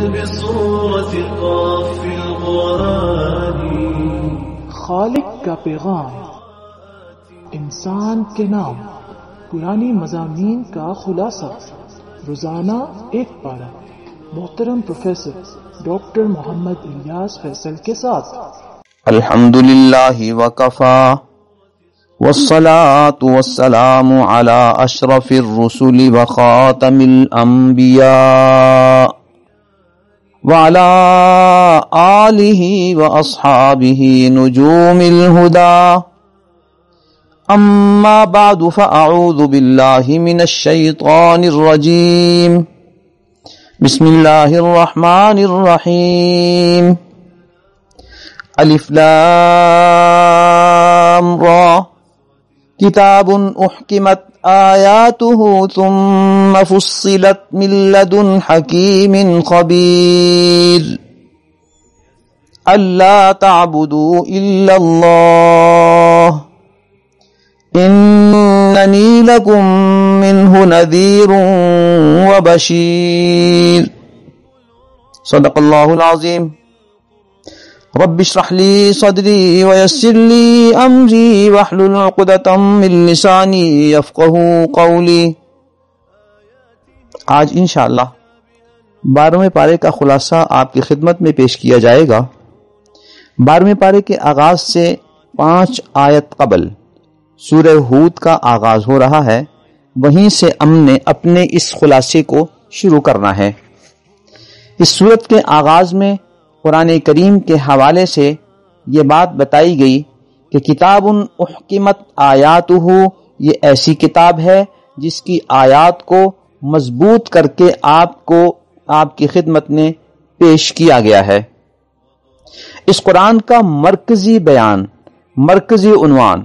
بصورة قاف القرآن. خالق کا پیغام، انسان کے نام، پرانی مضامین کا خلاصہ، روزانہ ایک پارہ، محترم پروفیسر ڈاکٹر محمد الیاس فیصل کے ساتھ. الحمدللہ وکفا والصلاة والسلام على اشرف الرسل وخاتم الانبیاء وعلى آلہ واصحابہ نجوم الہدى. اما بعد فاعوذ باللہ من الشیطان الرجیم. بسم اللہ الرحمن الرحیم. الف لام را کتاب احکمت آیاتہ ثم فصلت من لدن حکیم خبیر. الا تعبدوا الا اللہ اننی لکم منہ نذیر وبشیر. صدق اللہ العظیم. رب اشرح لی صدری ویسر لی امری واحلل عقدۃ من لسانی یفقہوا قولی. آج انشاءاللہ 12ویں پارے کا خلاصہ آپ کی خدمت میں پیش کیا جائے گا. 12ویں پارے کے آغاز سے 5 آیت قبل سورہ ہود کا آغاز ہو رہا ہے، وہیں سے ہم نے اپنے اس خلاصے کو شروع کرنا ہے. اس سورت کے آغاز میں قرآن کریم کے حوالے سے یہ بات بتائی گئی کہ کتاب احکمت آیاتہ، یہ ایسی کتاب ہے جس کی آیات کو مضبوط کر کے آپ کی خدمت میں پیش کیا گیا ہے. اس قرآن کا مرکزی بیان، مرکزی عنوان،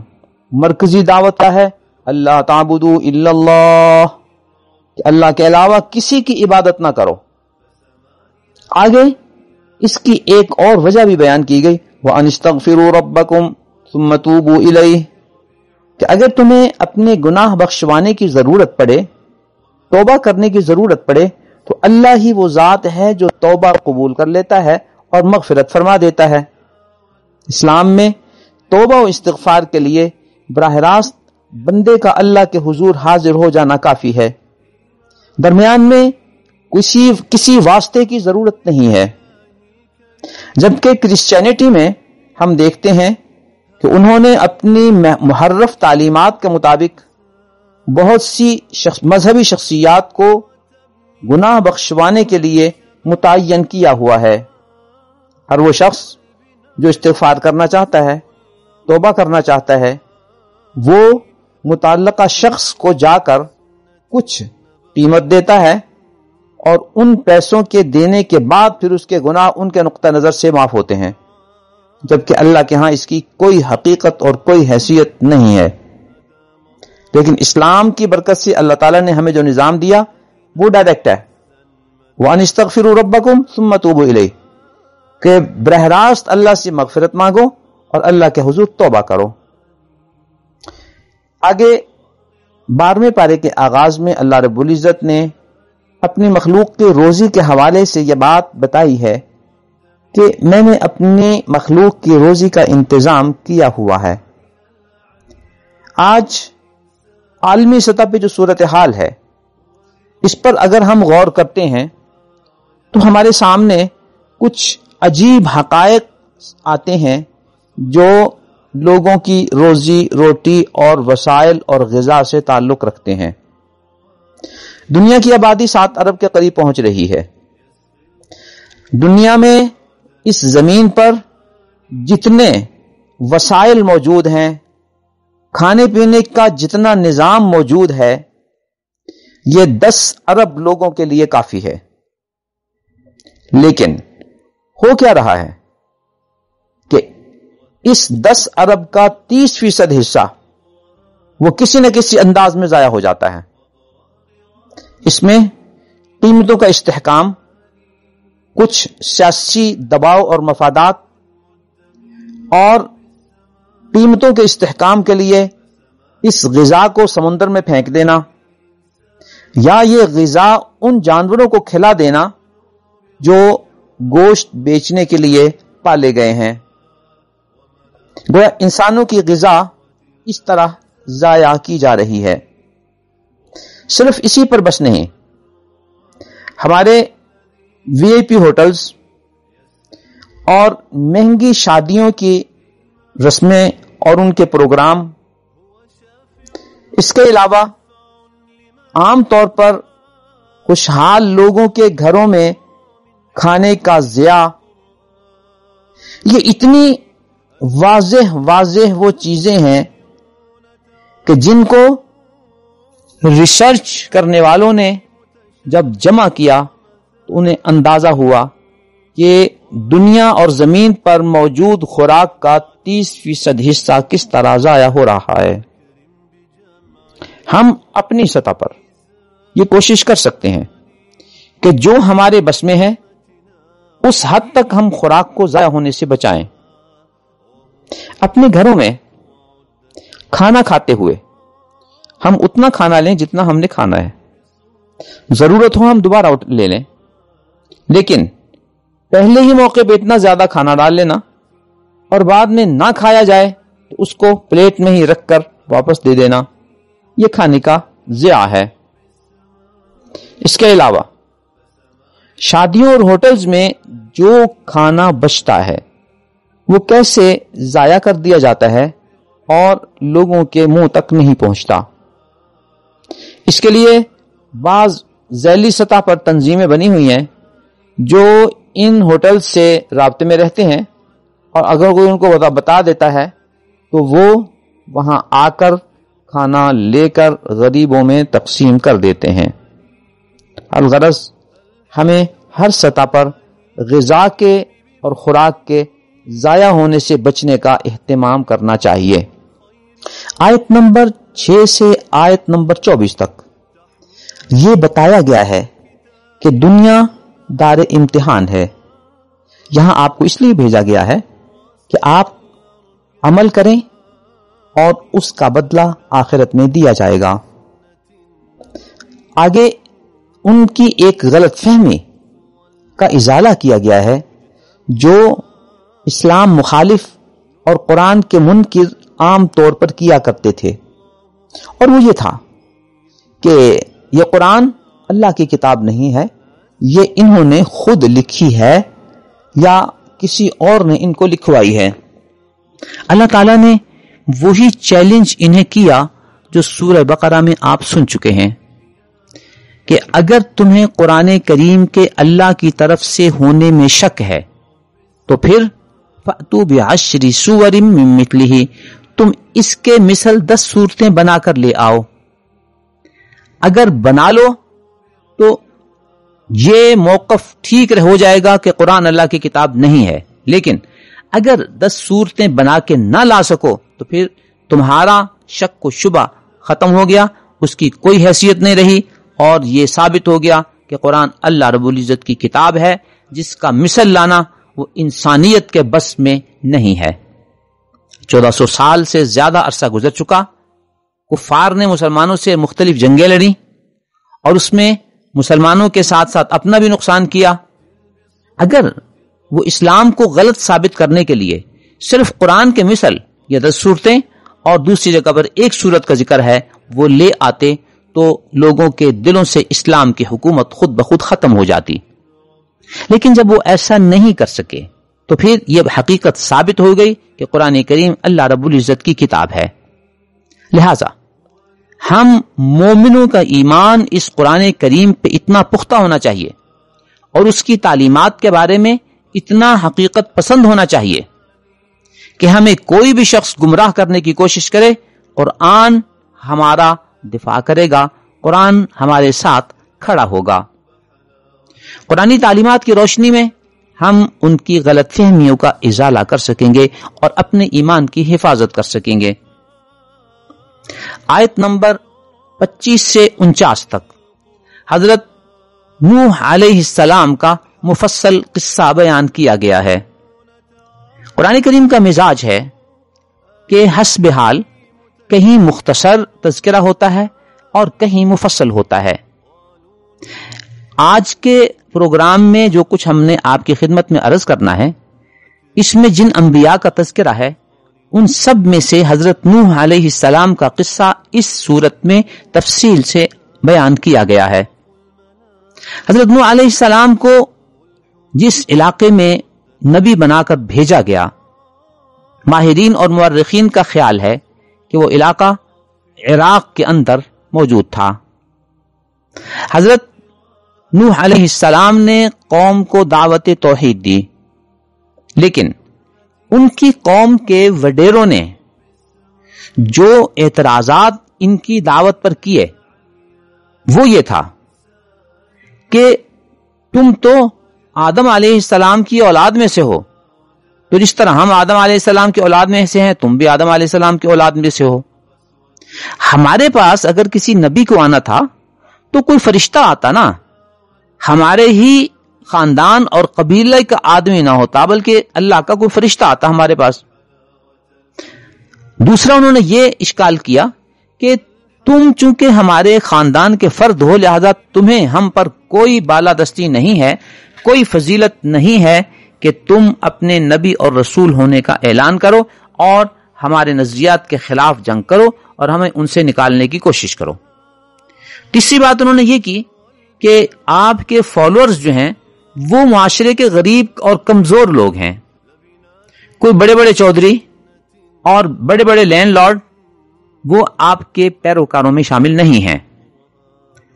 مرکزی دعوت کا ہے اللہ تعبدوا الا اللہ، کہ اللہ کے علاوہ کسی کی عبادت نہ کرو. آگے اس کی ایک اور وجہ بھی بیان کی گئی، وَأَنِ اسْتَغْفِرُوا رَبَّكُمْ ثُمَّ تُوبُوا إِلَيْهِ، کہ اگر تمہیں اپنے گناہ بخشوانے کی ضرورت پڑے، توبہ کرنے کی ضرورت پڑے، تو اللہ ہی وہ ذات ہے جو توبہ قبول کر لیتا ہے اور مغفرت فرما دیتا ہے. اسلام میں توبہ و استغفار کے لیے براہ راست بندے کا اللہ کے حضور حاضر ہو جانا کافی ہے، درمیان میں کسی واسطے کی ضرورت نہیں ہے. جبکہ کرسچینٹی میں ہم دیکھتے ہیں کہ انہوں نے اپنی محرف تعلیمات کے مطابق بہت سی مذہبی شخصیات کو گناہ بخشوانے کے لیے متعین کیا ہوا ہے. ہر وہ شخص جو استغفار کرنا چاہتا ہے، توبہ کرنا چاہتا ہے، وہ متعلقہ شخص کو جا کر کچھ قیمت دیتا ہے اور ان پیسوں کے دینے کے بعد پھر اس کے گناہ ان کے نقطہ نظر سے معاف ہوتے ہیں، جبکہ اللہ کے ہاں اس کی کوئی حقیقت اور کوئی حیثیت نہیں ہے. لیکن اسلام کی برکت سے اللہ تعالیٰ نے ہمیں جو نظام دیا وہ ڈائریکٹ ہے، وَأَنِ اسْتَغْفِرُوا رَبَّكُمْ ثُمَّ تُوبُوا إِلَيْهِ، کہ براہ راست اللہ سے مغفرت مانگو اور اللہ کے حضور توبہ کرو. آگے 12ویں پارے کے آغاز میں اللہ رب العزت نے اپنی مخلوق کے روزی کے حوالے سے یہ بات بتائی ہے کہ میں نے اپنی مخلوق کی روزی کا انتظام کیا ہوا ہے. آج عالمی سطح پہ جو صورتحال ہے اس پر اگر ہم غور کرتے ہیں تو ہمارے سامنے کچھ عجیب حقائق آتے ہیں جو لوگوں کی روزی روٹی اور وسائل اور غذا سے تعلق رکھتے ہیں. دنیا کی آبادی 7 ارب کے قریب پہنچ رہی ہے. دنیا میں اس زمین پر جتنے وسائل موجود ہیں، کھانے پینے کا جتنا نظام موجود ہے، یہ 10 ارب لوگوں کے لیے کافی ہے. لیکن ہو کیا رہا ہے کہ اس 10 ارب کا 30% حصہ وہ کسی نہ کسی انداز میں ضائع ہو جاتا ہے. اس میں قیمتوں کا استحکام، کچھ سیاسی دباؤ اور مفادات، اور قیمتوں کے استحکام کے لیے اس غذا کو سمندر میں پھینک دینا، یا یہ غذا ان جانوروں کو کھلا دینا جو گوشت بیچنے کے لیے پالے گئے ہیں۔ گویا انسانوں کی غذا اس طرح ضائع کی جا رہی ہے۔ صرف اسی پر بس نہیں، ہمارے VIP ہوٹلز اور مہنگی شادیوں کی رسمیں اور ان کے پروگرام، اس کے علاوہ عام طور پر خوشحال لوگوں کے گھروں میں کھانے کا ضیاع، یہ اتنی واضح وہ چیزیں ہیں کہ جن کو ریسرچ کرنے والوں نے جب جمع کیا تو انہیں اندازہ ہوا کہ دنیا اور زمین پر موجود خوراک کا 30% حصہ کس طرح ضائع ہو رہا ہے۔ ہم اپنی سطح پر یہ کوشش کر سکتے ہیں کہ جو ہمارے بس میں ہے اس حد تک ہم خوراک کو ضائع ہونے سے بچائیں۔ اپنے گھروں میں کھانا کھاتے ہوئے ہم اتنا کھانا لیں جتنا ہم نے کھانا ہے، ضرورت ہو ہم دوبارہ لے لیں، لیکن پہلے ہی موقع پہ اتنا زیادہ کھانا ڈال لینا اور بعد میں نہ کھایا جائے تو اس کو پلیٹ میں ہی رکھ کر واپس دے دینا، یہ کھانے کا ضیاع ہے۔ اس کے علاوہ شادیوں اور ہوٹلز میں جو کھانا بچتا ہے وہ کیسے ضائع کر دیا جاتا ہے اور لوگوں کے منہ تک نہیں پہنچتا۔ اس کے لیے بعض ذیلی سطح پر تنظیمیں بنی ہوئی ہیں جو ان ہوٹل سے رابطے میں رہتے ہیں، اور اگر کوئی ان کو بتا دیتا ہے تو وہ وہاں آ کر کھانا لے کر غریبوں میں تقسیم کر دیتے ہیں۔ الغرض ہمیں ہر سطح پر غذا کے اور خوراک کے ضائع ہونے سے بچنے کا اہتمام کرنا چاہیے۔ آیت نمبر 6 سے آیت نمبر 24 تک یہ بتایا گیا ہے کہ دنیا دار امتحان ہے۔ یہاں آپ کو اس لیے بھیجا گیا ہے کہ آپ عمل کریں اور اس کا بدلہ آخرت میں دیا جائے گا۔ آگے ان کی ایک غلط فہمی کا ازالہ کیا گیا ہے جو اسلام مخالف اور قرآن کے منکر عام طور پر کیا کرتے تھے، اور وہ یہ تھا کہ یہ قرآن اللہ کی کتاب نہیں ہے، یہ انہوں نے خود لکھی ہے یا کسی اور نے ان کو لکھوائی ہے۔ اللہ تعالیٰ نے وہی چیلنج انہیں کیا جو سورہ بقرہ میں آپ سن چکے ہیں کہ اگر تمہیں قرآن کریم کے اللہ کی طرف سے ہونے میں شک ہے تو پھر فَأْتُوا بِعَشْرِ سُوَرٍ مِّن مِّثْلِهِ، تم اس کے مثل 10 صورتیں بنا کر لے آؤ۔ اگر بنا لو تو یہ موقف ٹھیک ہو جائے گا کہ قرآن اللہ کی کتاب نہیں ہے، لیکن اگر 10 صورتیں بنا کے نہ لا سکو تو پھر تمہارا شک و شبہ ختم ہو گیا، اس کی کوئی حیثیت نہیں رہی، اور یہ ثابت ہو گیا کہ قرآن اللہ رب العزت کی کتاب ہے جس کا مثل لانا وہ انسانیت کے بس میں نہیں ہے۔ 1400 سال سے زیادہ عرصہ گزر چکا، کفار نے مسلمانوں سے مختلف جنگیں لڑی اور اس میں مسلمانوں کے ساتھ ساتھ اپنا بھی نقصان کیا۔ اگر وہ اسلام کو غلط ثابت کرنے کے لیے صرف قرآن کے مثل یا 10 صورتیں اور دوسری جگہ پر ایک صورت کا ذکر ہے وہ لے آتے تو لوگوں کے دلوں سے اسلام کی حکومت خود بخود ختم ہو جاتی، لیکن جب وہ ایسا نہیں کر سکے تو پھر یہ حقیقت ثابت ہو گئی کہ قرآن کریم اللہ رب العزت کی کتاب ہے۔ لہذا ہم مومنوں کا ایمان اس قرآن کریم پہ اتنا پختہ ہونا چاہیے اور اس کی تعلیمات کے بارے میں اتنا حقیقت پسند ہونا چاہیے کہ ہمیں کوئی بھی شخص گمراہ کرنے کی کوشش کرے، قرآن ہمارا دفاع کرے گا، قرآن ہمارے ساتھ کھڑا ہوگا۔ قرآنی تعلیمات کی روشنی میں ہم ان کی غلط فہمیوں کا ازالہ کر سکیں گے اور اپنے ایمان کی حفاظت کر سکیں گے۔ آیت نمبر 25 سے 49 تک حضرت نوح علیہ السلام کا مفصل قصہ بیان کیا گیا ہے۔ قرآن کریم کا مزاج ہے کہ حسب حال کہیں مختصر تذکرہ ہوتا ہے اور کہیں مفصل ہوتا ہے۔ آج کے پروگرام میں جو کچھ ہم نے آپ کی خدمت میں عرض کرنا ہے، اس میں جن انبیاء کا تذکرہ ہے ان سب میں سے حضرت نوح علیہ السلام کا قصہ اس صورت میں تفصیل سے بیان کیا گیا ہے۔ حضرت نوح علیہ السلام کو جس علاقے میں نبی بنا کر بھیجا گیا، ماہرین اور مورخین کا خیال ہے کہ وہ علاقہ عراق کے اندر موجود تھا۔ حضرت نوح علیہ السلام نے قوم کو دعوت توحید دی، لیکن ان کی قوم کے وڈیروں نے جو اعتراضات ان کی دعوت پر کیے وہ یہ تھا کہ تم تو آدم علیہ السلام کی اولاد میں سے ہو، تو جس طرح ہم آدم علیہ السلام کی اولاد میں سے ہیں تم بھی آدم علیہ السلام کی اولاد میں سے ہو۔ ہمارے پاس اگر کسی نبی کو آنا تھا تو کوئی فرشتہ آتا نا، ہمارے ہی خاندان اور قبیلے کا آدمی نہ ہوتا بلکہ اللہ کا کوئی فرشتہ آتا ہمارے پاس۔ دوسرا انہوں نے یہ اشکال کیا کہ تم چونکہ ہمارے خاندان کے فرد ہو لہذا تمہیں ہم پر کوئی بالادستی نہیں ہے، کوئی فضیلت نہیں ہے کہ تم اپنے نبی اور رسول ہونے کا اعلان کرو اور ہمارے نظریات کے خلاف جنگ کرو اور ہمیں ان سے نکالنے کی کوشش کرو۔ تیسری بات انہوں نے یہ کی کہ آپ کے فالوورز جو ہیں وہ معاشرے کے غریب اور کمزور لوگ ہیں، کوئی بڑے بڑے چودھری اور بڑے بڑے لینڈ لارڈ وہ آپ کے پیروکاروں میں شامل نہیں ہیں۔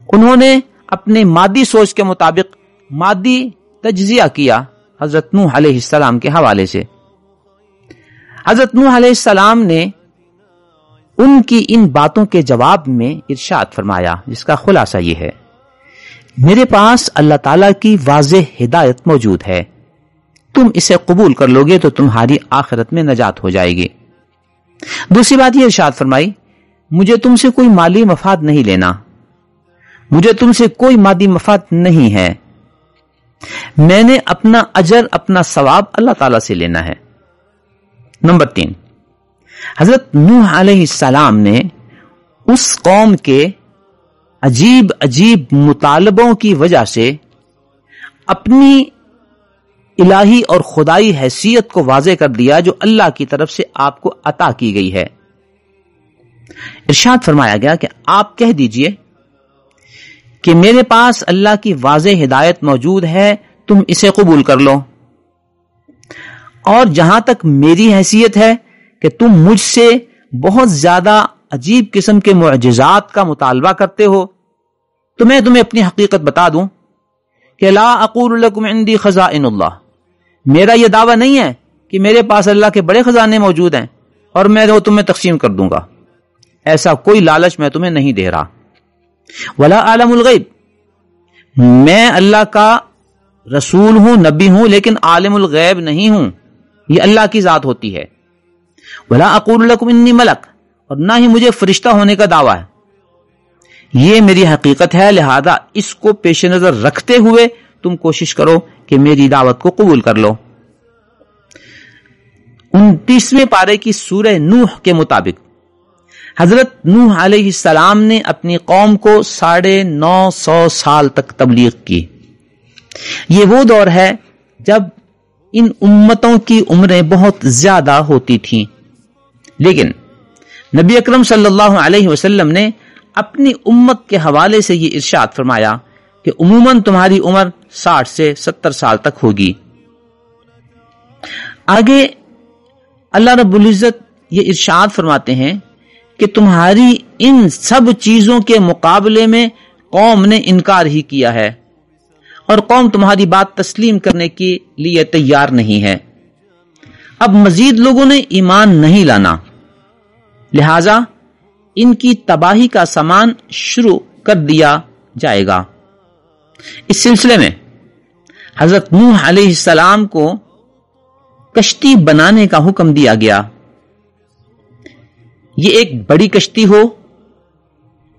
انہوں نے اپنے مادی سوچ کے مطابق مادی تجزیہ کیا حضرت نوح علیہ السلام کے حوالے سے۔ حضرت نوح علیہ السلام نے ان کی ان باتوں کے جواب میں ارشاد فرمایا، جس کا خلاصہ یہ ہے، میرے پاس اللہ تعالیٰ کی واضح ہدایت موجود ہے، تم اسے قبول کر لو گے تو تمہاری آخرت میں نجات ہو جائے گی۔ دوسری بات یہ ارشاد فرمائی، مجھے تم سے کوئی مالی مفاد نہیں لینا، مجھے تم سے کوئی مادی مفاد نہیں ہے، میں نے اپنا اجر اپنا ثواب اللہ تعالیٰ سے لینا ہے۔ نمبر 3، حضرت نوح علیہ السلام نے اس قوم کے عجیب عجیب مطالبوں کی وجہ سے اپنی الہی اور خدائی حیثیت کو واضح کر دیا جو اللہ کی طرف سے آپ کو عطا کی گئی ہے۔ ارشاد فرمایا گیا کہ آپ کہہ دیجئے کہ میرے پاس اللہ کی واضح ہدایت موجود ہے، تم اسے قبول کر لو، اور جہاں تک میری حیثیت ہے کہ تم مجھ سے بہت زیادہ عجیب قسم کے معجزات کا مطالبہ کرتے ہو تو میں تمہیں اپنی حقیقت بتا دوں کہ لا اقول لکم عندی خزائن اللہ، میرا یہ دعویٰ نہیں ہے کہ میرے پاس اللہ کے بڑے خزانے موجود ہیں اور میں وہ تمہیں تقسیم کر دوں گا، ایسا کوئی لالچ میں تمہیں نہیں دے رہا۔ ولا عالم الغیب، میں اللہ کا رسول ہوں، نبی ہوں، لیکن عالم الغیب نہیں ہوں، یہ اللہ کی ذات ہوتی ہے۔ ولا اقول لکم انی ملک، اور نہ ہی مجھے فرشتہ ہونے کا دعویٰ ہے، یہ میری حقیقت ہے، لہذا اس کو پیش نظر رکھتے ہوئے تم کوشش کرو کہ میری دعوت کو قبول کر لو۔ 29ویں پارے کی سورہ نوح کے مطابق حضرت نوح علیہ السلام نے اپنی قوم کو 950 سال تک تبلیغ کی۔ یہ وہ دور ہے جب ان امتوں کی عمریں بہت زیادہ ہوتی تھیں، لیکن نبی اکرم صلی اللہ علیہ وسلم نے اپنی امت کے حوالے سے یہ ارشاد فرمایا کہ عموماً تمہاری عمر 60 سے 70 سال تک ہوگی۔ آگے اللہ رب العزت یہ ارشاد فرماتے ہیں کہ تمہاری ان سب چیزوں کے مقابلے میں قوم نے انکار ہی کیا ہے اور قوم تمہاری بات تسلیم کرنے کے لیے تیار نہیں ہے۔ اب مزید لوگوں نے ایمان نہیں لانا، لہذا ان کی تباہی کا سامان شروع کر دیا جائے گا۔ اس سلسلے میں حضرت نوح علیہ السلام کو کشتی بنانے کا حکم دیا گیا۔ یہ ایک بڑی کشتی ہو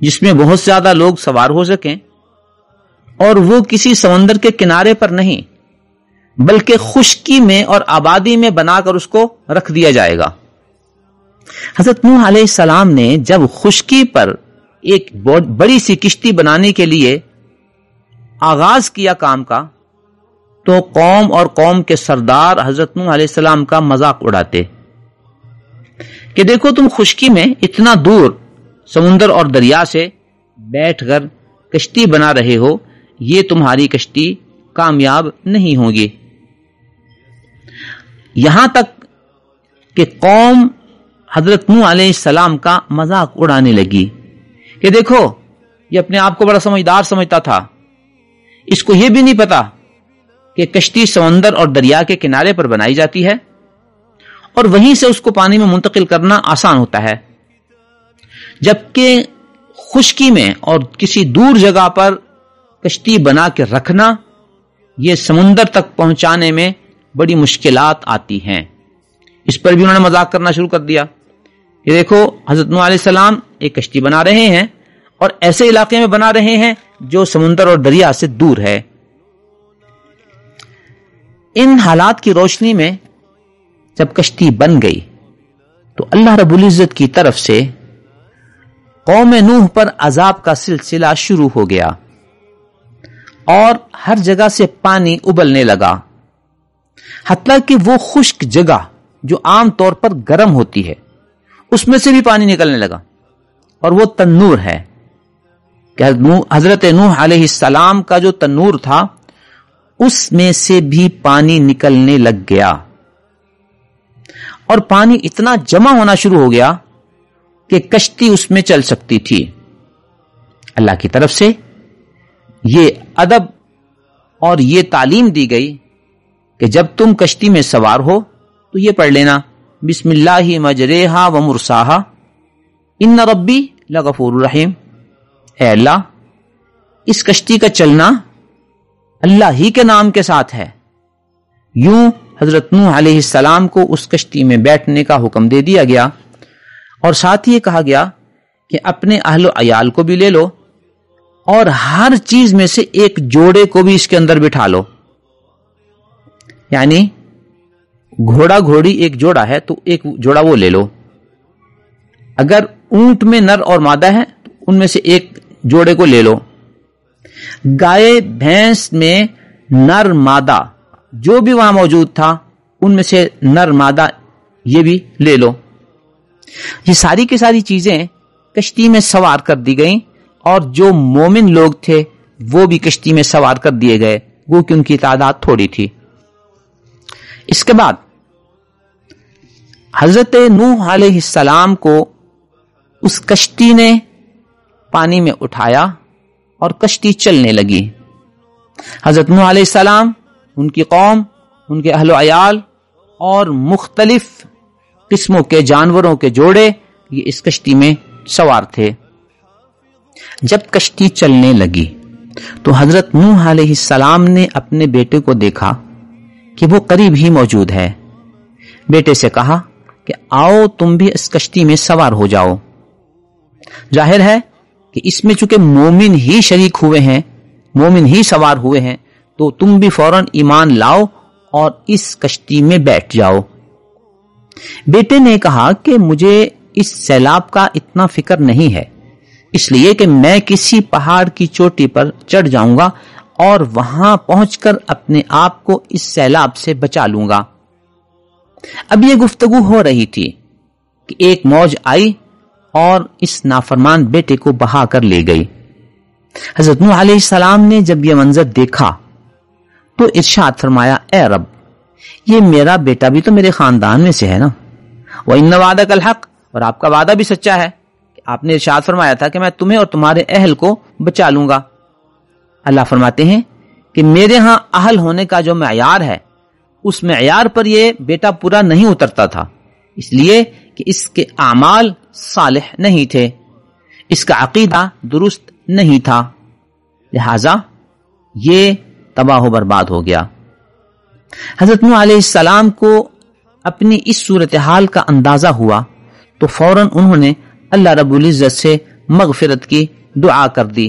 جس میں بہت زیادہ لوگ سوار ہو سکیں، اور وہ کسی سمندر کے کنارے پر نہیں بلکہ خشکی میں اور آبادی میں بنا کر اس کو رکھ دیا جائے گا۔ حضرت نوح علیہ السلام نے جب خشکی پر ایک بڑی سی کشتی بنانے کے لیے آغاز کیا کام کا تو قوم اور قوم کے سردار حضرت نوح علیہ السلام کا مذاق اڑاتے کہ دیکھو تم خشکی میں اتنا دور سمندر اور دریا سے بیٹھ کر کشتی بنا رہے ہو، یہ تمہاری کشتی کامیاب نہیں ہوگی۔ یہاں تک کہ قوم حضرت نوح علیہ السلام کا مذاق اڑانے لگی کہ دیکھو یہ اپنے آپ کو بڑا سمجھدار سمجھتا تھا، اس کو یہ بھی نہیں پتا کہ کشتی سمندر اور دریا کے کنارے پر بنائی جاتی ہے اور وہیں سے اس کو پانی میں منتقل کرنا آسان ہوتا ہے، جبکہ خشکی میں اور کسی دور جگہ پر کشتی بنا کے رکھنا یہ سمندر تک پہنچانے میں بڑی مشکلات آتی ہیں۔ اس پر بھی انہوں نے مذاق کرنا شروع کر دیا کہ دیکھو حضرت نوح علیہ السلام ایک کشتی بنا رہے ہیں اور ایسے علاقے میں بنا رہے ہیں جو سمندر اور دریا سے دور ہے۔ ان حالات کی روشنی میں جب کشتی بن گئی تو اللہ رب العزت کی طرف سے قوم نوح پر عذاب کا سلسلہ شروع ہو گیا اور ہر جگہ سے پانی ابلنے لگا، حتیٰ کہ وہ خشک جگہ جو عام طور پر گرم ہوتی ہے اس میں سے بھی پانی نکلنے لگا، اور وہ تنور ہے کہ حضرت نوح علیہ السلام کا جو تنور تھا اس میں سے بھی پانی نکلنے لگ گیا، اور پانی اتنا جمع ہونا شروع ہو گیا کہ کشتی اس میں چل سکتی تھی۔ اللہ کی طرف سے یہ ادب اور یہ تعلیم دی گئی کہ جب تم کشتی میں سوار ہو تو یہ پڑھ لینا بسم اللہ مجریہا و مرساہا ان ربی لغفور رحیم۔ اے اللہ، اس کشتی کا چلنا اللہ ہی کے نام کے ساتھ ہے۔ یوں حضرت نوح علیہ السلام کو اس کشتی میں بیٹھنے کا حکم دے دیا گیا، اور ساتھ یہ کہا گیا کہ اپنے اہل و عیال کو بھی لے لو اور ہر چیز میں سے ایک جوڑے کو بھی اس کے اندر بٹھا لو۔ یعنی گھوڑا گھوڑی ایک جوڑا ہے تو ایک جوڑا وہ لے لو، اگر اونٹ میں نر اور مادہ ہے تو ان میں سے ایک جوڑے کو لے لو، گائے بھینس میں نر مادہ جو بھی وہاں موجود تھا ان میں سے نر مادہ یہ بھی لے لو۔ یہ ساری کی ساری چیزیں کشتی میں سوار کر دی گئیں، اور جو مومن لوگ تھے وہ بھی کشتی میں سوار کر دیے گئے، وہ کہ ان کی تعداد تھوڑی تھی۔ اس کے بعد حضرت نوح علیہ السلام کو اس کشتی نے پانی میں اٹھایا اور کشتی چلنے لگی۔ حضرت نوح علیہ السلام، ان کی قوم، ان کے اہل و عیال اور مختلف قسموں کے جانوروں کے جوڑے یہ اس کشتی میں سوار تھے۔ جب کشتی چلنے لگی تو حضرت نوح علیہ السلام نے اپنے بیٹے کو دیکھا کہ وہ قریب ہی موجود ہے۔ بیٹے سے کہا کہ آؤ تم بھی اس کشتی میں سوار ہو جاؤ۔ ظاہر ہے کہ اس میں چونکہ مومن ہی شریک ہوئے ہیں، مومن ہی سوار ہوئے ہیں، تو تم بھی فوراً ایمان لاؤ اور اس کشتی میں بیٹھ جاؤ۔ بیٹے نے کہا کہ مجھے اس سیلاب کا اتنا فکر نہیں ہے، اس لیے کہ میں کسی پہاڑ کی چوٹی پر چڑھ جاؤں گا اور وہاں پہنچ کر اپنے آپ کو اس سیلاب سے بچا لوں گا۔ اب یہ گفتگو ہو رہی تھی کہ ایک موج آئی اور اس نافرمان بیٹے کو بہا کر لے گئی۔ حضرت نوح علیہ السلام نے جب یہ منظر دیکھا تو ارشاد فرمایا، اے رب، یہ میرا بیٹا بھی تو میرے خاندان میں سے ہے نا، وَإِنَّ وَعْدَكَ الْحَقُّ، اور آپ کا وعدہ بھی سچا ہے کہ آپ نے ارشاد فرمایا تھا کہ میں تمہیں اور تمہارے اہل کو بچا لوں گا۔ اللہ فرماتے ہیں کہ میرے ہاں اہل ہونے کا جو معیار ہے اس معیار پر یہ بیٹا پورا نہیں اترتا تھا، اس لیے کہ اس کے اعمال صالح نہیں تھے، اس کا عقیدہ درست نہیں تھا، لہذا یہ تباہ و برباد ہو گیا۔ حضرت نوح علیہ السلام کو اپنی اس صورتحال کا اندازہ ہوا تو فوراً انہوں نے اللہ رب العزت سے مغفرت کی دعا کر دی،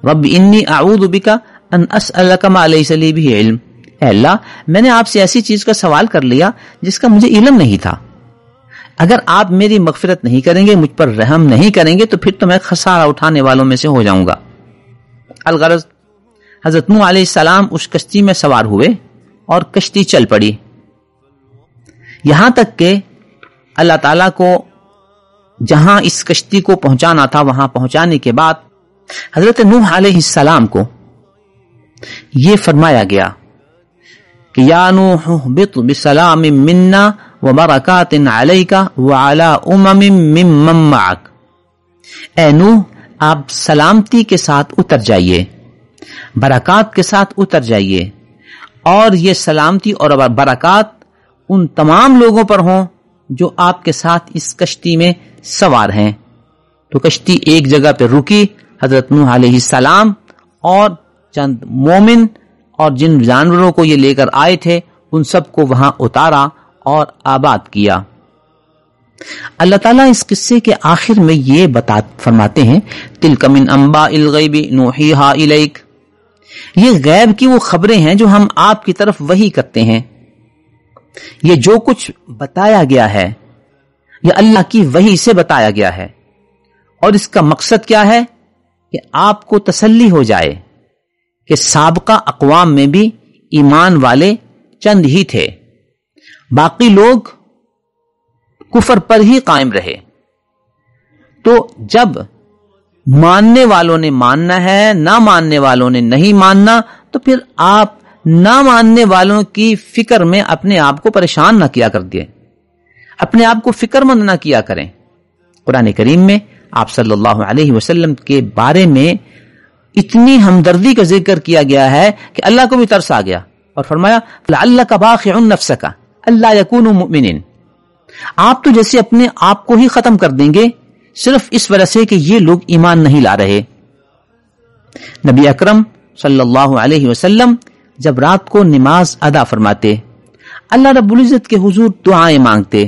رب انی اعوذ بک ان اسألک ما لیس لی بہ علم، اے اللہ میں نے آپ سے ایسی چیز کا سوال کر لیا جس کا مجھے علم نہیں تھا، اگر آپ میری مغفرت نہیں کریں گے، مجھ پر رحم نہیں کریں گے تو پھر تو میں خسارہ اٹھانے والوں میں سے ہو جاؤں گا۔ الغرض حضرت نوح علیہ السلام اس کشتی میں سوار ہوئے اور کشتی چل پڑی، یہاں تک کہ اللہ تعالیٰ کو جہاں اس کشتی کو پہنچانا تھا وہاں پہنچانے کے بعد حضرت نوح علیہ السلام کو یہ فرمایا گیا کہ یا نوح اہبط بسلام منا وبرکات علیک وعلی ممن معک، اے نوح آپ سلامتی کے ساتھ اتر جائیے، برکات کے ساتھ اتر جائیے، اور یہ سلامتی اور برکات ان تمام لوگوں پر ہوں جو آپ کے ساتھ اس کشتی میں سوار ہیں۔ تو کشتی ایک جگہ پہ رکی، حضرت نوح علیہ السلام اور چند مومن اور جن جانوروں کو یہ لے کر آئے تھے ان سب کو وہاں اتارا اور آباد کیا۔ اللہ تعالیٰ اس قصے کے آخر میں یہ فرماتے ہیں تِلْكَ مِنْ أَنْبَاءِ الْغَيْبِ نُوحِيهَا إِلَيْكَ، یہ غیب کی وہ خبریں ہیں جو ہم آپ کی طرف وحی کرتے ہیں۔ یہ جو کچھ بتایا گیا ہے یہ اللہ کی وحی سے بتایا گیا ہے، اور اس کا مقصد کیا ہے کہ آپ کو تسلی ہو جائے کہ سابقہ اقوام میں بھی ایمان والے چند ہی تھے، باقی لوگ کفر پر ہی قائم رہے۔ تو جب ماننے والوں نے ماننا ہے، نہ ماننے والوں نے نہیں ماننا، تو پھر آپ نہ ماننے والوں کی فکر میں اپنے آپ کو پریشان نہ کیا کر دیں، اپنے آپ کو فکر مند نہ کیا کریں۔ قرآن کریم میں آپ صلی اللہ علیہ وسلم کے بارے میں اتنی ہمدردی کا ذکر کیا گیا ہے کہ اللہ کو بھی ترس آ گیا اور فرمایا لعلک باخع نفسک الا یکونوا مؤمنین، آپ تو جیسے اپنے آپ کو ہی ختم کر دیں گے صرف اس وجہ سے کہ یہ لوگ ایمان نہیں لا رہے۔ نبی اکرم صلی اللہ علیہ وسلم جب رات کو نماز ادا فرماتے، اللہ رب العزت کے حضور دعائیں مانگتے،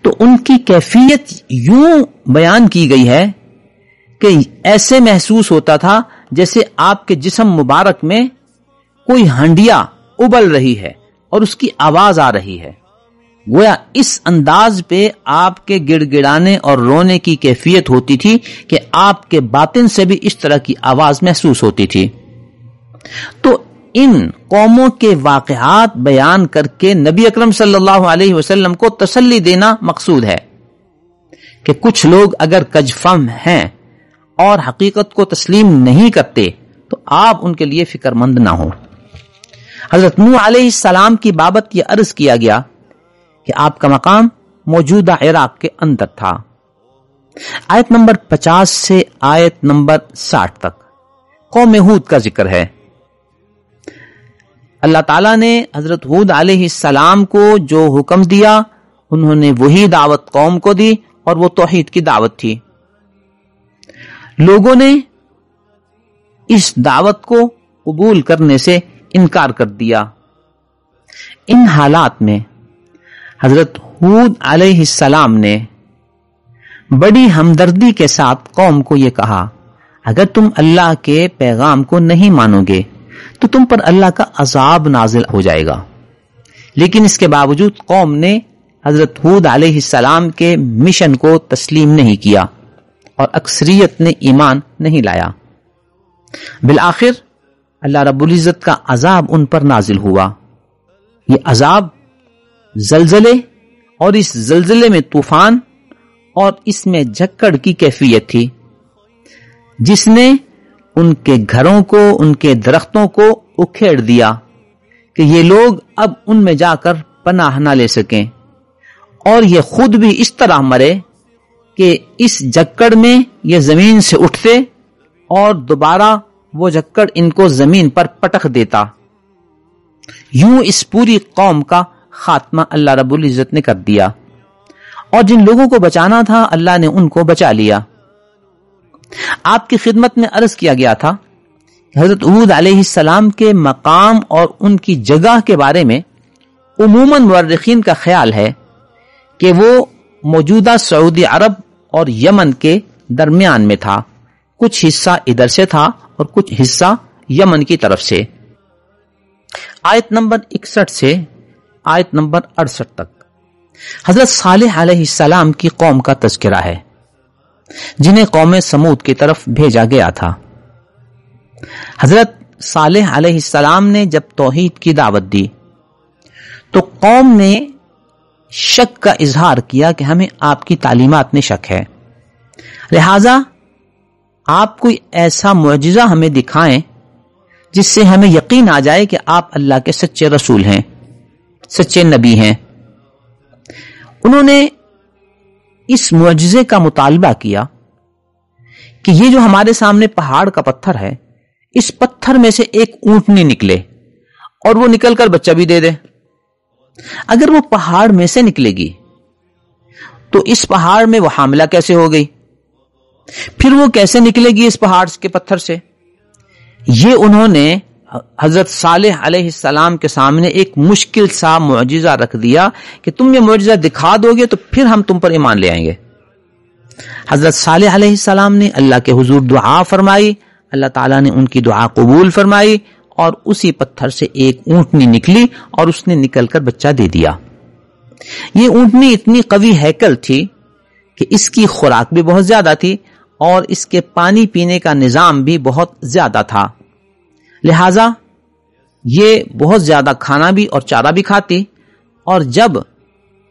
تو ان کی کیفیت یوں بیان کی گئی ہے کہ ایسے محسوس ہوتا تھا جیسے آپ کے جسم مبارک میں کوئی ہنڈیا ابل رہی ہے اور اس کی آواز آ رہی ہے، گویا اس انداز پہ آپ کے گڑ گڑانے اور رونے کی کیفیت ہوتی تھی کہ آپ کے باطن سے بھی اس طرح کی آواز محسوس ہوتی تھی۔ تو ان قوموں کے واقعات بیان کر کے نبی اکرم صلی اللہ علیہ وسلم کو تسلی دینا مقصود ہے کہ کچھ لوگ اگر کجفم ہیں اور حقیقت کو تسلیم نہیں کرتے تو آپ ان کے لیے فکر مند نہ ہوں۔ حضرت نوح علیہ السلام کی بابت یہ عرض کیا گیا کہ آپ کا مقام موجودہ عراق کے اندر تھا۔ آیت نمبر 50 سے آیت نمبر 60 تک قوم ہود کا ذکر ہے۔ اللہ تعالیٰ نے حضرت ہود علیہ السلام کو جو حکم دیا انہوں نے وہی دعوت قوم کو دی، اور وہ توحید کی دعوت تھی۔ لوگوں نے اس دعوت کو قبول کرنے سے انکار کر دیا۔ ان حالات میں حضرت ہود علیہ السلام نے بڑی ہمدردی کے ساتھ قوم کو یہ کہا، اگر تم اللہ کے پیغام کو نہیں مانو گے تو تم پر اللہ کا عذاب نازل ہو جائے گا۔ لیکن اس کے باوجود قوم نے حضرت ہود علیہ السلام کے مشن کو تسلیم نہیں کیا اور اکثریت نے ایمان نہیں لایا۔ بالآخر اللہ رب العزت کا عذاب ان پر نازل ہوا۔ یہ عذاب زلزلے اور اس زلزلے میں طوفان اور اس میں جھکڑ کی کیفیت تھی، جس نے ان کے گھروں کو، ان کے درختوں کو اکھیڑ دیا کہ یہ لوگ اب ان میں جا کر پناہ نہ لے سکیں، اور یہ خود بھی اس طرح مرے کہ اس جھکڑ میں یہ زمین سے اٹھتے اور دوبارہ وہ جھکڑ ان کو زمین پر پٹخ دیتا۔ یوں اس پوری قوم کا خاتمہ اللہ رب العزت نے کر دیا، اور جن لوگوں کو بچانا تھا اللہ نے ان کو بچا لیا۔ آپ کی خدمت میں عرض کیا گیا تھا کہ حضرت ہود علیہ السلام کے مقام اور ان کی جگہ کے بارے میں عموماً مورخین کا خیال ہے کہ وہ موجودہ سعودی عرب اور یمن کے درمیان میں تھا، کچھ حصہ ادھر سے تھا اور کچھ حصہ یمن کی طرف سے۔ آیت نمبر 61 سے آیت نمبر 68 تک حضرت صالح علیہ السلام کی قوم کا تذکرہ ہے، جنہیں قوم سمود کی طرف بھیجا گیا تھا۔ حضرت صالح علیہ السلام نے جب توحید کی دعوت دی تو قوم نے شک کا اظہار کیا کہ ہمیں آپ کی تعلیمات میں شک ہے، لہذا آپ کوئی ایسا معجزہ ہمیں دکھائیں جس سے ہمیں یقین آ جائے کہ آپ اللہ کے سچے رسول ہیں، سچے نبی ہیں۔ انہوں نے اس معجزے کا مطالبہ کیا کہ یہ جو ہمارے سامنے پہاڑ کا پتھر ہے، اس پتھر میں سے ایک اونٹنی نکلے اور وہ نکل کر بچہ بھی دے دے۔ اگر وہ پہاڑ میں سے نکلے گی تو اس پہاڑ میں وہ حاملہ کیسے ہو گئی، پھر وہ کیسے نکلے گی اس پہاڑ کے پتھر سے؟ یہ انہوں نے حضرت صالح علیہ السلام کے سامنے ایک مشکل سا معجزہ رکھ دیا کہ تم یہ معجزہ دکھا دو گے تو پھر ہم تم پر ایمان لے آئیں گے۔ حضرت صالح علیہ السلام نے اللہ کے حضور دعا فرمائی، اللہ تعالیٰ نے ان کی دعا قبول فرمائی اور اسی پتھر سے ایک اونٹنی نکلی اور اس نے نکل کر بچہ دے دیا۔ یہ اونٹنی اتنی قوی ہیکل تھی کہ اس کی خوراک بھی بہت زیادہ تھی اور اس کے پانی پینے کا نظام بھی بہت زیادہ تھا، لہذا یہ بہت زیادہ کھانا بھی اور چارہ بھی کھاتی، اور جب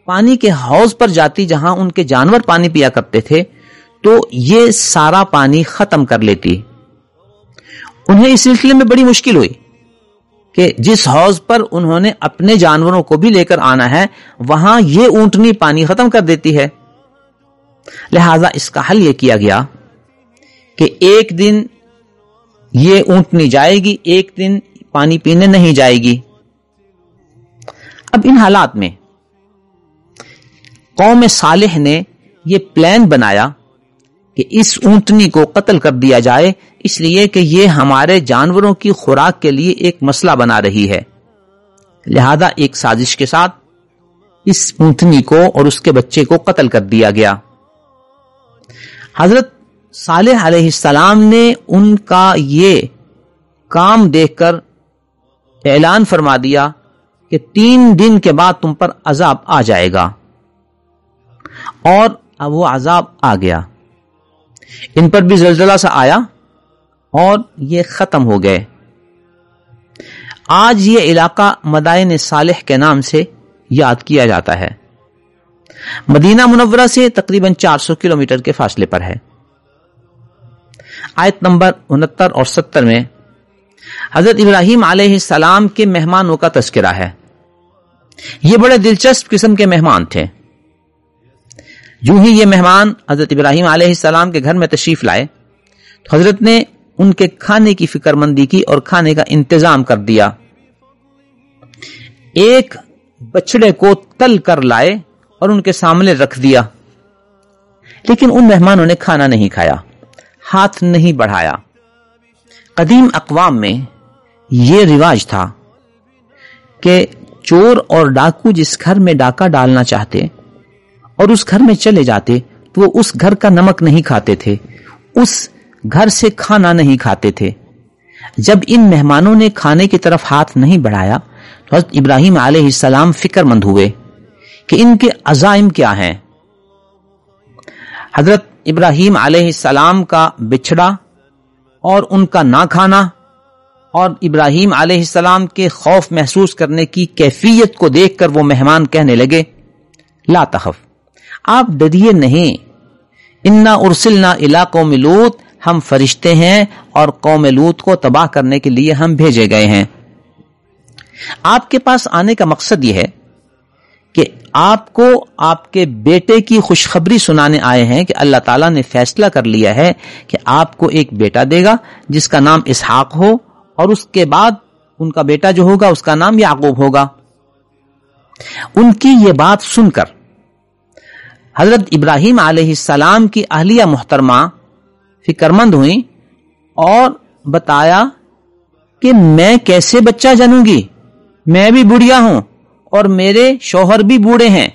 پانی کے حوض پر جاتی جہاں ان کے جانور پانی پیا کرتے تھے تو یہ سارا پانی ختم کر لیتی۔ انہیں اس سلسلے میں بڑی مشکل ہوئی کہ جس حوض پر انہوں نے اپنے جانوروں کو بھی لے کر آنا ہے وہاں یہ اونٹنی پانی ختم کر دیتی ہے، لہذا اس کا حل یہ کیا گیا کہ ایک دن یہ اونٹنی جائے گی، ایک دن پانی پینے نہیں جائے گی۔ اب ان حالات میں قوم صالح نے یہ پلان بنایا کہ اس اونٹنی کو قتل کر دیا جائے، اس لیے کہ یہ ہمارے جانوروں کی خوراک کے لیے ایک مسئلہ بنا رہی ہے، لہذا ایک سازش کے ساتھ اس اونٹنی کو اور اس کے بچے کو قتل کر دیا گیا۔ حضرت صالح علیہ السلام نے ان کا یہ کام دیکھ کر اعلان فرما دیا کہ 3 دن کے بعد تم پر عذاب آ جائے گا، اور اب وہ عذاب آ گیا۔ ان پر بھی زلزلہ سا آیا اور یہ ختم ہو گئے۔ آج یہ علاقہ مدائن صالح کے نام سے یاد کیا جاتا ہے، مدینہ منورہ سے تقریباً 400 کلومیٹر کے فاصلے پر ہے۔ آیت نمبر 69 اور 70 میں حضرت ابراہیم علیہ السلام کے مہمانوں کا تذکرہ ہے۔ یہ بڑے دلچسپ قسم کے مہمان تھے۔ جو ہی یہ مہمان حضرت ابراہیم علیہ السلام کے گھر میں تشریف لائے تو حضرت نے ان کے کھانے کی فکر مندی کی اور کھانے کا انتظام کر دیا۔ ایک بچڑے کو تل کر لائے اور ان کے سامنے رکھ دیا، لیکن ان مہمانوں نے کھانا نہیں کھایا، ہاتھ نہیں بڑھایا۔ قدیم اقوام میں یہ رواج تھا کہ چور اور ڈاکو جس گھر میں ڈاکہ ڈالنا چاہتے اور اس گھر میں چلے جاتے تو وہ اس گھر کا نمک نہیں کھاتے تھے، اس گھر سے کھانا نہیں کھاتے تھے۔ جب ان مہمانوں نے کھانے کی طرف ہاتھ نہیں بڑھایا تو حضرت ابراہیم علیہ السلام فکر مند ہوئے کہ ان کے عزائم کیا ہیں۔ حضرت ابراہیم علیہ السلام کا بچھڑا اور ان کا نہ کھانا اور ابراہیم علیہ السلام کے خوف محسوس کرنے کی کیفیت کو دیکھ کر وہ مہمان کہنے لگے، لا تخف، آپ ڈریے نہیں، انا ارسلنا الی قوم لوط، ہم فرشتے ہیں اور قوم لوط کو تباہ کرنے کے لیے ہم بھیجے گئے ہیں۔ آپ کے پاس آنے کا مقصد یہ ہے کہ آپ کو آپ کے بیٹے کی خوشخبری سنانے آئے ہیں کہ اللہ تعالیٰ نے فیصلہ کر لیا ہے کہ آپ کو ایک بیٹا دے گا جس کا نام اسحاق ہو، اور اس کے بعد ان کا بیٹا جو ہوگا اس کا نام یعقوب ہوگا۔ ان کی یہ بات سن کر حضرت ابراہیم علیہ السلام کی اہلیہ محترمہ فکر مند ہوئیں اور بتایا کہ میں کیسے بچہ جنوں گی، میں بھی بڑھیا ہوں اور میرے شوہر بھی بوڑھے ہیں۔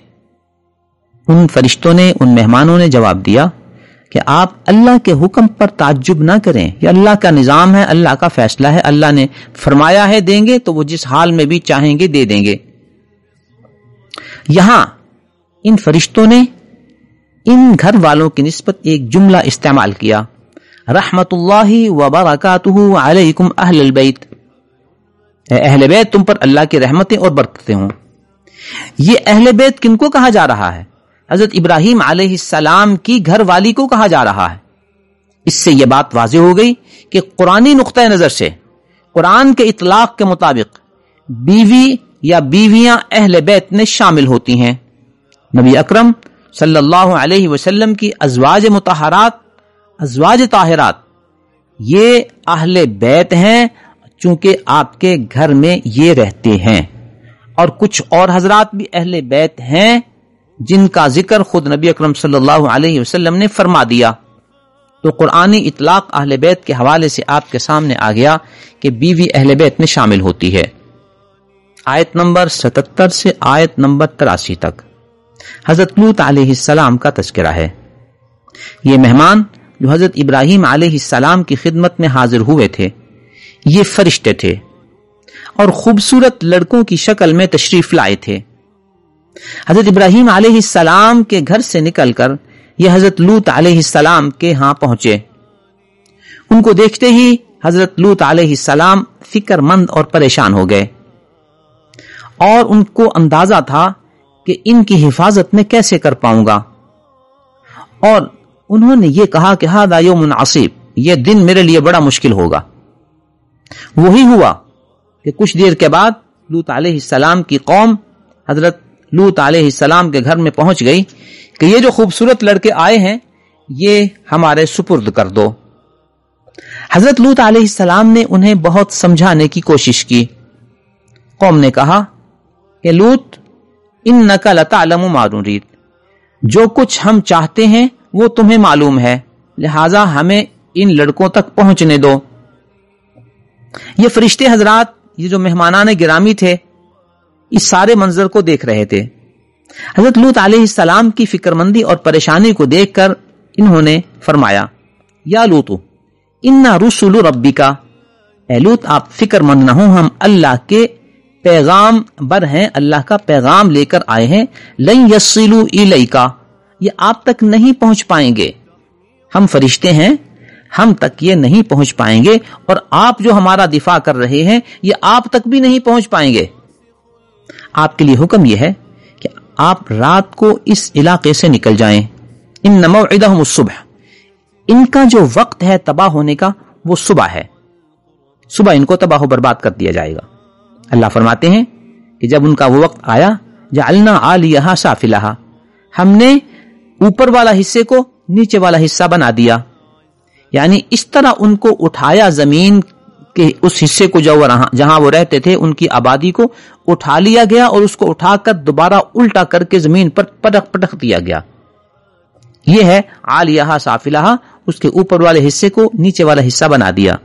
ان فرشتوں نے، ان مہمانوں نے جواب دیا کہ آپ اللہ کے حکم پر تعجب نہ کریں، یہ اللہ کا نظام ہے، اللہ کا فیصلہ ہے، اللہ نے فرمایا ہے دیں گے تو وہ جس حال میں بھی چاہیں گے دے دیں گے۔ یہاں ان فرشتوں نے ان گھر والوں کی نسبت ایک جملہ استعمال کیا، رحمت اللہ وبرکاتہ علیکم اہل البیت، اے اہل بیت تم پر اللہ کی رحمتیں اور برکتیں ہوں۔ یہ اہل بیت کن کو کہا جا رہا ہے؟ حضرت ابراہیم علیہ السلام کی گھر والی کو کہا جا رہا ہے۔ اس سے یہ بات واضح ہو گئی کہ قرآنی نقطۂ نظر سے قرآن کے اطلاق کے مطابق بیوی یا بیویاں اہل بیت میں شامل ہوتی ہیں۔ نبی اکرم صلی اللہ علیہ وسلم کی ازواج مطہرات، ازواج طاہرات، یہ اہل بیت ہیں چونکہ آپ کے گھر میں یہ رہتے ہیں، اور کچھ اور حضرات بھی اہل بیت ہیں جن کا ذکر خود نبی اکرم صلی اللہ علیہ وسلم نے فرما دیا۔ تو قرآنی اطلاق اہل بیت کے حوالے سے آپ کے سامنے آ گیا کہ بیوی اہل بیت میں شامل ہوتی ہے۔ آیت نمبر 77 سے آیت نمبر 83 تک حضرت لوط علیہ السلام کا تذکرہ ہے۔ یہ مہمان جو حضرت ابراہیم علیہ السلام کی خدمت میں حاضر ہوئے تھے، یہ فرشتے تھے اور خوبصورت لڑکوں کی شکل میں تشریف لائے تھے۔ حضرت ابراہیم علیہ السلام کے گھر سے نکل کر یہ حضرت لوط علیہ السلام کے ہاں پہنچے۔ ان کو دیکھتے ہی حضرت لوط علیہ السلام فکر مند اور پریشان ہو گئے، اور ان کو اندازہ تھا کہ ان کی حفاظت میں کیسے کر پاؤں گا، اور انہوں نے یہ کہا کہ ھذا یوم عصیب، یہ دن میرے لیے بڑا مشکل ہوگا۔ وہی ہوا کہ کچھ دیر کے بعد لوط علیہ السلام کی قوم حضرت لوط علیہ السلام کے گھر میں پہنچ گئی کہ یہ جو خوبصورت لڑکے آئے ہیں یہ ہمارے سپرد کر دو۔ حضرت لوط علیہ السلام نے انہیں بہت سمجھانے کی کوشش کی۔ قوم نے کہا کہ لوط انک لتعلم ما نرید، جو کچھ ہم چاہتے ہیں وہ تمہیں معلوم ہے، لہذا ہمیں ان لڑکوں تک پہنچنے دو۔ یہ فرشتے حضرات، یہ جو مہمانان گرامی تھے، اس سارے منظر کو دیکھ رہے تھے۔ حضرت لوط علیہ السلام کی فکر مندی اور پریشانی کو دیکھ کر انہوں نے فرمایا، یا لوط انا رسول ربک، اے لوط آپ فکر مند نہ ہوں، ہم اللہ کے پیغام بر ہیں، اللہ کا پیغام لے کر آئے ہیں۔ لن یصلوا الیک، یہ آپ تک نہیں پہنچ پائیں گے، ہم فرشتے ہیں، ہم تک یہ نہیں پہنچ پائیں گے، اور آپ جو ہمارا دفاع کر رہے ہیں یہ آپ تک بھی نہیں پہنچ پائیں گے۔ آپ کے لیے حکم یہ ہے کہ آپ رات کو اس علاقے سے نکل جائیں۔ ان موعدہم الصبح، ان کا جو وقت ہے تباہ ہونے کا وہ صبح ہے، صبح ان کو تباہ و برباد کر دیا جائے گا۔ اللہ فرماتے ہیں کہ جب ان کا وہ وقت آیا، جعلنا عالیہا سافلہا، ہم نے اوپر والا حصے کو نیچے والا حصہ بنا دیا، یعنی اس طرح ان کو اٹھایا، زمین کے اس حصے کو جو جہاں وہ رہتے تھے ان کی آبادی کو اٹھا لیا گیا، اور اس کو اٹھا کر دوبارہ الٹا کر کے زمین پر پٹخ دیا گیا۔ یہ ہے عالیہا سافلہا، اس کے اوپر والے حصے کو نیچے والا حصہ بنا دیا۔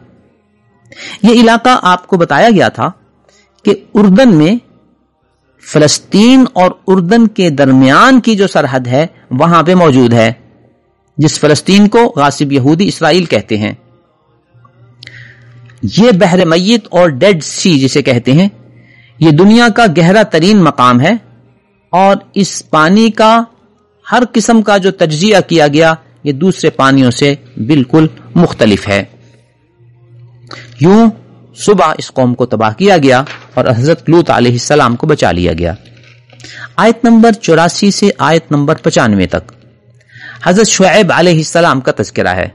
یہ علاقہ آپ کو بتایا گیا تھا کہ اردن میں فلسطین اور اردن کے درمیان کی جو سرحد ہے وہاں پہ موجود ہے، جس فلسطین کو غاصب یہودی اسرائیل کہتے ہیں۔ یہ بحر میت اور ڈیڈ سی جسے کہتے ہیں، یہ دنیا کا گہرا ترین مقام ہے، اور اس پانی کا ہر قسم کا جو تجزیہ کیا گیا یہ دوسرے پانیوں سے بالکل مختلف ہے۔ یوں صبح اس قوم کو تباہ کیا گیا اور حضرت لوط علیہ السلام کو بچا لیا گیا۔ آیت نمبر 84 سے آیت نمبر 95 تک حضرت شعیب علیہ السلام کا تذکرہ ہے۔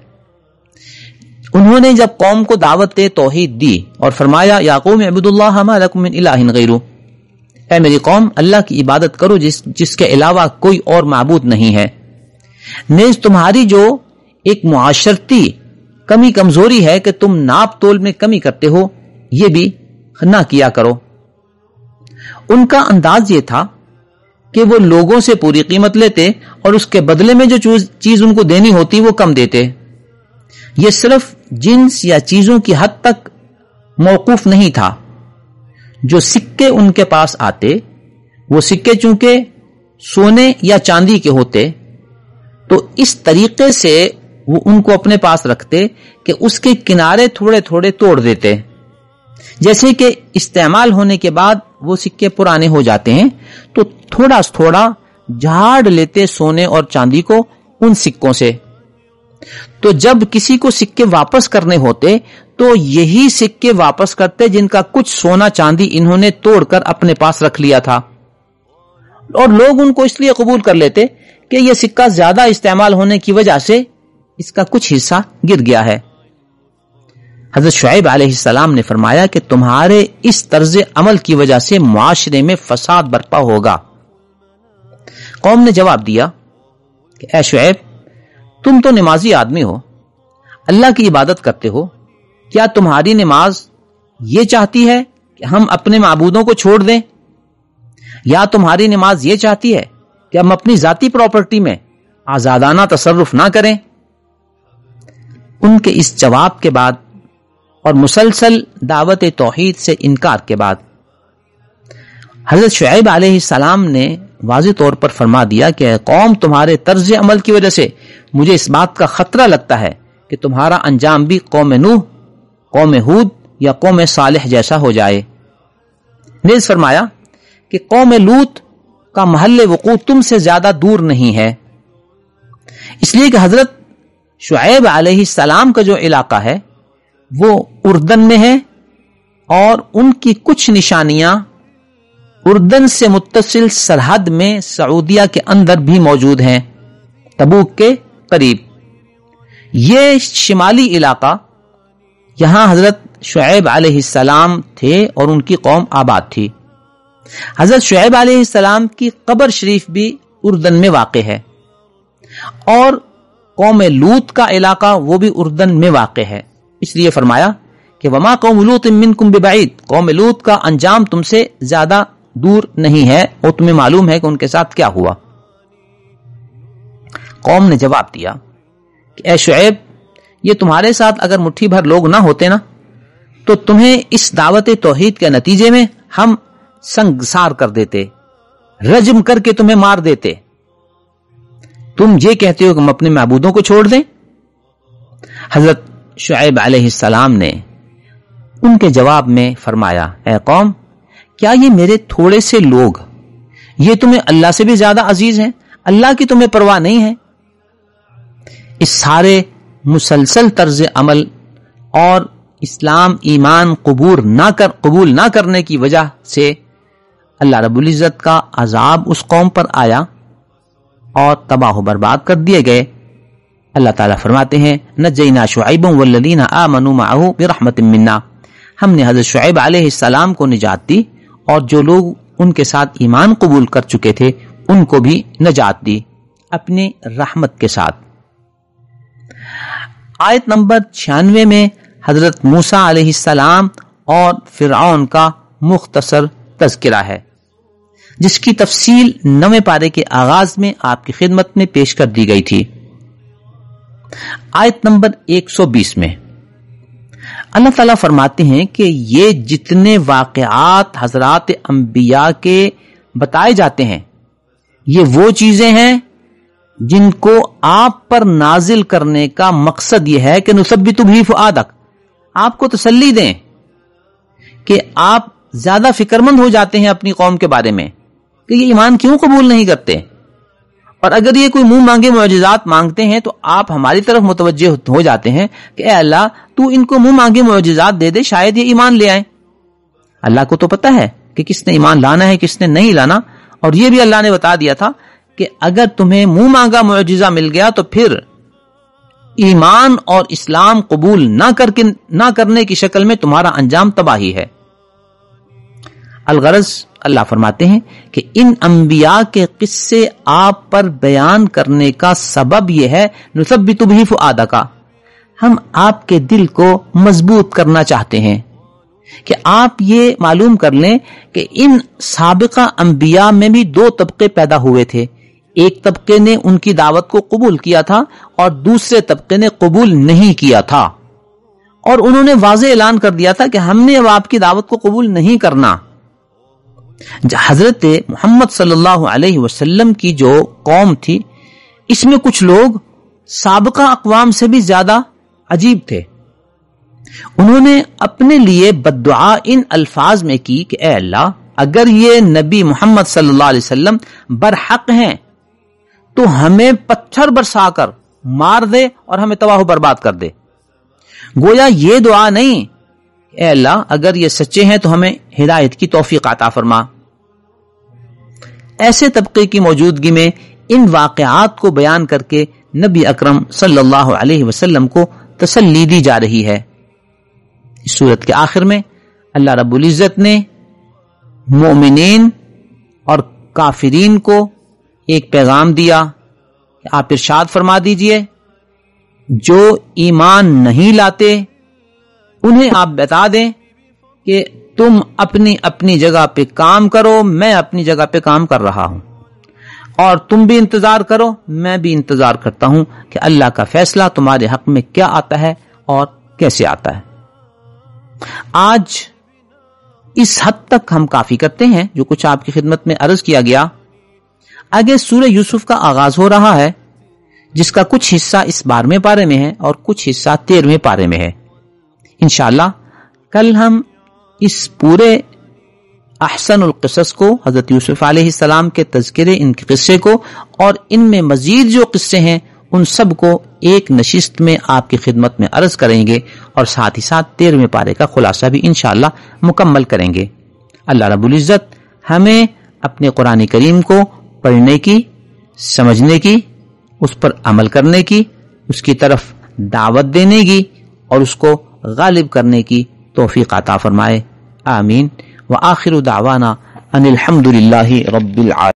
انہوں نے جب قوم کو دعوت توحید دی اور فرمایا، یا قوم اعبدوا اللہ ما لکم من الہ غیرہ، اے میری قوم اللہ کی عبادت کرو جس کے علاوہ کوئی اور معبود نہیں ہے۔ نیز تمہاری جو ایک معاشرتی کمی کمزوری ہے کہ تم ناپ تول میں کمی کرتے ہو، یہ بھی نہ کیا کرو۔ ان کا انداز یہ تھا کہ وہ لوگوں سے پوری قیمت لیتے اور اس کے بدلے میں جو چیز ان کو دینی ہوتی وہ کم دیتے۔ یہ صرف جنس یا چیزوں کی حد تک موقوف نہیں تھا۔ جو سکے ان کے پاس آتے وہ سکے چونکہ سونے یا چاندی کے ہوتے، تو اس طریقے سے وہ ان کو اپنے پاس رکھتے کہ اس کے کنارے تھوڑے تھوڑے توڑ دیتے، جیسے کہ استعمال ہونے کے بعد وہ سکے پرانے ہو جاتے ہیں تو تھوڑا تھوڑا جھاڑ لیتے سونے اور چاندی کو ان سکوں سے۔ تو جب کسی کو سکے واپس کرنے ہوتے تو یہی سکے واپس کرتے جن کا کچھ سونا چاندی انہوں نے توڑ کر اپنے پاس رکھ لیا تھا، اور لوگ ان کو اس لیے قبول کر لیتے کہ یہ سکہ زیادہ استعمال ہونے کی وجہ سے اس کا کچھ حصہ گر گیا ہے۔ حضرت شعیب علیہ السلام نے فرمایا کہ تمہارے اس طرز عمل کی وجہ سے معاشرے میں فساد برپا ہوگا۔ قوم نے جواب دیا کہ اے شعیب، تم تو نمازی آدمی ہو، اللہ کی عبادت کرتے ہو، کیا تمہاری نماز یہ چاہتی ہے کہ ہم اپنے معبودوں کو چھوڑ دیں، یا تمہاری نماز یہ چاہتی ہے کہ ہم اپنی ذاتی پراپرٹی میں آزادانہ تصرف نہ کریں؟ ان کے اس جواب کے بعد اور مسلسل دعوت توحید سے انکار کے بعد حضرت شعیب علیہ السلام نے واضح طور پر فرما دیا کہ اے قوم، تمہارے طرز عمل کی وجہ سے مجھے اس بات کا خطرہ لگتا ہے کہ تمہارا انجام بھی قوم نوح، قوم ہود یا قوم صالح جیسا ہو جائے۔ نیز فرمایا کہ قوم لوط کا محل وقوع تم سے زیادہ دور نہیں ہے، اس لیے کہ حضرت شعیب علیہ السلام کا جو علاقہ ہے وہ اردن میں ہے، اور ان کی کچھ نشانیاں اردن سے متصل سرحد میں سعودیہ کے اندر بھی موجود ہیں، تبوک کے قریب۔ یہ شمالی علاقہ، یہاں حضرت شعیب علیہ السلام تھے اور ان کی قوم آباد تھی۔ حضرت شعیب علیہ السلام کی قبر شریف بھی اردن میں واقع ہے، اور قوم لوط کا علاقہ وہ بھی اردن میں واقع ہے، اس لیے فرمایا کہ وما قوم لوط منکم ببعید، قوم لوط کا انجام تم سے زیادہ دور نہیں ہے، اور تمہیں معلوم ہے کہ ان کے ساتھ کیا ہوا۔ قوم نے جواب دیا کہ اے شعیب، یہ تمہارے ساتھ اگر مٹھی بھر لوگ نہ ہوتے نا تو تمہیں اس دعوت توحید کے نتیجے میں ہم سنگسار کر دیتے، رجم کر کے تمہیں مار دیتے۔ تم یہ کہتے ہو کہ ہم اپنے معبودوں کو چھوڑ دیں؟ حضرت شعیب علیہ السلام نے ان کے جواب میں فرمایا، اے قوم، کیا یہ میرے تھوڑے سے لوگ یہ تمہیں اللہ سے بھی زیادہ عزیز ہیں؟ اللہ کی تمہیں پرواہ نہیں ہے؟ اس سارے مسلسل طرز عمل اور اسلام ایمان قبول نہ کرنے کی وجہ سے اللہ رب العزت کا عذاب اس قوم پر آیا اور تباہ و برباد کر دیے گئے۔ اللہ تعالیٰ فرماتے ہیں نجینا شعیب والذین آمنوا معه برحمت منا، ہم نے حضرت شعیب علیہ السلام کو نجات دی اور جو لوگ ان کے ساتھ ایمان قبول کر چکے تھے ان کو بھی نجات دی اپنی رحمت کے ساتھ۔ آیت نمبر 96 میں حضرت موسیٰ علیہ السلام اور فرعون کا مختصر تذکرہ ہے، جس کی تفصیل 9 پارے کے آغاز میں آپ کی خدمت میں پیش کر دی گئی تھی۔ آیت نمبر 120 میں اللہ تعالیٰ فرماتے ہیں کہ یہ جتنے واقعات حضرات انبیاء کے بتائے جاتے ہیں یہ وہ چیزیں ہیں جن کو آپ پر نازل کرنے کا مقصد یہ ہے کہ نثبت بہ فؤادک، آپ کو تسلی دیں کہ آپ زیادہ فکر مند ہو جاتے ہیں اپنی قوم کے بارے میں کہ یہ ایمان کیوں قبول نہیں کرتے، اور اگر یہ کوئی منہ مانگے معجزات مانگتے ہیں تو آپ ہماری طرف متوجہ ہو جاتے ہیں کہ اے اللہ تو ان کو منہ مانگے معجزات دے دے، شاید یہ ایمان لے آئیں۔ اللہ کو تو پتہ ہے کہ کس نے ایمان لانا ہے کس نے نہیں لانا، اور یہ بھی اللہ نے بتا دیا تھا کہ اگر تمہیں منہ مانگا معجزہ مل گیا تو پھر ایمان اور اسلام قبول نہ کرنے کی شکل میں تمہارا انجام تباہی ہے۔ الغرض اللہ فرماتے ہیں کہ ان انبیاء کے قصے آپ پر بیان کرنے کا سبب یہ ہے نثبت بہ فؤادک، ہم آپ کے دل کو مضبوط کرنا چاہتے ہیں کہ آپ یہ معلوم کر لیں کہ ان سابقہ انبیاء میں بھی 2 طبقے پیدا ہوئے تھے، ایک طبقے نے ان کی دعوت کو قبول کیا تھا اور دوسرے طبقے نے قبول نہیں کیا تھا، اور انہوں نے واضح اعلان کر دیا تھا کہ ہم نے اب آپ کی دعوت کو قبول نہیں کرنا۔ حضرت محمد صلی اللہ علیہ وسلم کی جو قوم تھی اس میں کچھ لوگ سابقہ اقوام سے بھی زیادہ عجیب تھے، انہوں نے اپنے لیے بددعا ان الفاظ میں کی کہ اے اللہ اگر یہ نبی محمد صلی اللہ علیہ وسلم برحق ہیں تو ہمیں پتھر برسا کر مار دے اور ہمیں تباہ و برباد کر دے. گویا یہ دعا نہیں اے اللہ اگر یہ سچے ہیں تو ہمیں ہدایت کی توفیق عطا فرما. ایسے طبقے کی موجودگی میں ان واقعات کو بیان کر کے نبی اکرم صلی اللہ علیہ وسلم کو تسلی دی جا رہی ہے. اس سورت کے آخر میں اللہ رب العزت نے مومنین اور کافرین کو ایک پیغام دیا کہ آپ ارشاد فرما دیجئے جو ایمان نہیں لاتے انہیں آپ بتا دیں کہ تم اپنی اپنی جگہ پہ کام کرو، میں اپنی جگہ پہ کام کر رہا ہوں، اور تم بھی انتظار کرو، میں بھی انتظار کرتا ہوں کہ اللہ کا فیصلہ تمہارے حق میں کیا آتا ہے اور کیسے آتا ہے. آج اس حد تک ہم کافی کرتے ہیں جو کچھ آپ کی خدمت میں عرض کیا گیا. آگے سورہ یوسف کا آغاز ہو رہا ہے جس کا کچھ حصہ اس 12ویں پارے میں ہے اور کچھ حصہ 13ویں پارے میں ہے. انشاءاللہ کل ہم اس پورے احسن القصص کو، حضرت یوسف علیہ السلام کے تذکرے، ان کے قصے کو اور ان میں مزید جو قصے ہیں ان سب کو ایک نشست میں آپ کی خدمت میں عرض کریں گے اور ساتھ ہی ساتھ 13ویں پارے کا خلاصہ بھی انشاءاللہ مکمل کریں گے. اللہ رب العزت ہمیں اپنے قرآن کریم کو پڑھنے کی، سمجھنے کی، اس پر عمل کرنے کی، اس کی طرف دعوت دینے کی اور اس کو غالب کرنے کی توفیق عطا فرمائے. آمین. وآخر دعوانا ان الحمد للہ رب العالمین.